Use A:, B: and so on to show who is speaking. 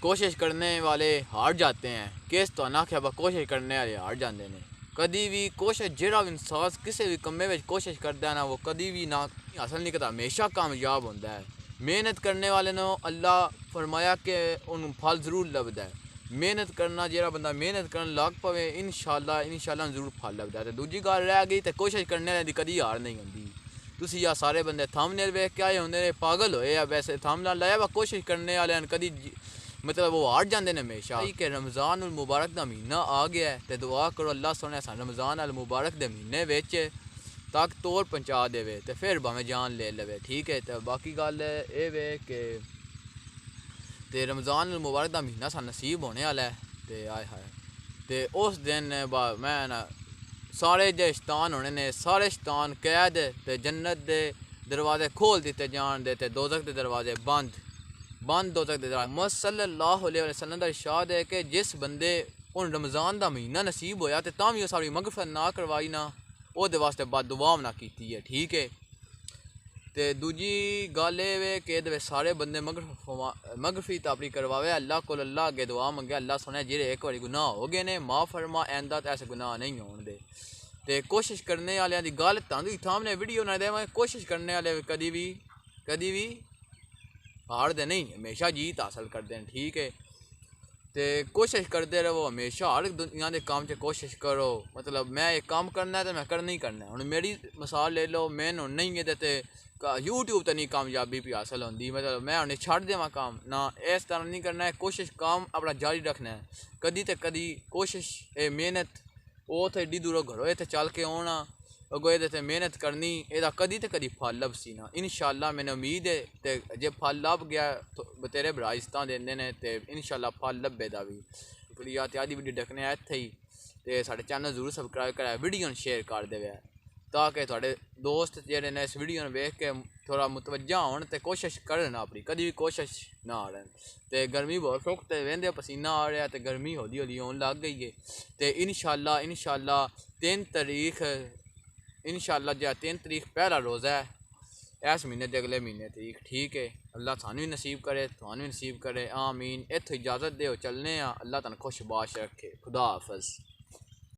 A: कोशिश करने वाले हार जाते हैं। केस तो ना क्या कोशिश करने वाले हार जाते हैं। कभी भी कोशिश जो इंसान किसी भी कम्मे में कोशिश करता है ना, वो कभी भी ना हासिल नहीं करता, हमेशा कामयाब होता है। मेहनत करने वाले ने अल्लाह फरमाया कि उन फल जरूर लभदा है। मेहनत करना जो बंदा मेहनत करन लग पवे, इंशाअल्लाह जरूर फल लभदा है। दूजी गल रह गई तो कोशिश करने वाले दी कदी हार नहीं होंदी। तुसी या सारे बंदे थंबनेल वेख के आए होंदे पागल होए या वैसे थंबनेल लाया वा कोशिश करने वाले कदी मतलब वो हार जाते हैं हमेशा। कि रमज़ान उल मुबारक का महीना आ गया है तो दुआ करो अल्लाह सोने सन रमज़ान अल मुबारक के महीने विच तक तोड़ पहुँचा देवे तो फिर भावें जान ले लवे। ठीक है, तो बाकी गल ये वे कि ते रमज़ान अल मुबारक का महीना सा नसीब होने वाला है। तो आए हाय तो उस दिन मैं ना सारे जो शैतान होने ने सारे शैतान कैद ते जन्नत दे दरवाजे खोल दिते जान दे ते दोज़ख दे दरवाजे बंद हो सकते। मोहम्मद सल्लल्लाहु अलैहि वसल्लम का इरशाद है कि जिस बंदे उन रमज़ान का महीना नसीब होया तो तां भी सारी मगफरत ना करवाई ना, ओहदे वास्ते बददुआ ना की है। ठीक है, तो दूजी गल ये कि सारे बंदे मगफरत अपनी करवावे अल्लाह को। अल्लाह अगे दुआ मंगे अल्लाह सुने जेह्ड़े एक बारी गुनाह हो गए ने माफ़ फरमा, आइंदा तो ऐसे गुनाह नहीं होने दे। तो कोशिश करने वाले की गल थामने वीडियो ना दे, कोशिश करने वाले कभी भी हार दे नहीं, हमेशा जीत हासिल करते हैं। ठीक है, तो कोशिश करते रहो हमेशा, हर दुनिया के काम च कोशिश करो। मतलब मैं एक काम करना है तो मैं करना ही करना है। हुण मेरी मिसाल ले लो, मैं नहीं है यूट्यूब तो नहीं कामयाबी भी हासिल होंगी, मतलब मैं उन्हें छड़ देवा काम ना, इस तरह नहीं करना है। कोशिश काम अपना जारी रखना है। कदी तो कदी कोशिश मेहनत वो तो एड्डी दूरों घरों इत्थे चल के आना, अगो ये मेहनत करनी, यदा कदी तो कदी फल लभसी ना। इंशाअल्लाह मैंने उम्मीद है तो जे फल लभ गया तो तेरे भरा इज्जत देंदे ने तो इंशाअल्लाह फल लभे दा भी। प्रिया ते आदि वीडियो देखने इत्थे ही ते साडे चैनल जरूर सबसक्राइब करा, वीडियो शेयर कर देवे ताकि थोड़े दोस्त जेह्ड़े ने इस वीडियो वेख के थोड़ा मुतवज्जा होन ते कोशिश करन अपनी, कदी भी कोशिश ना हारन। तो गर्मी बहुत सुख तो वेंदे पसीना आ रहा तो गर्मी हौली हौली होन लग गई है। तो इंशाअल्लाह 3 तारीख इंशाअल्लाह जो 3 तारीख पहला रोज़ा है इस महीने के अगले महीने तरीक। ठीक है, अल्लाह थानू भी नसीब करे, थानू भी नसीब करे, आमीन। इत्थों इजाज़त दो चलने, अल्लाह तुहानू खुश बाश रखे। खुदा हाफिज़।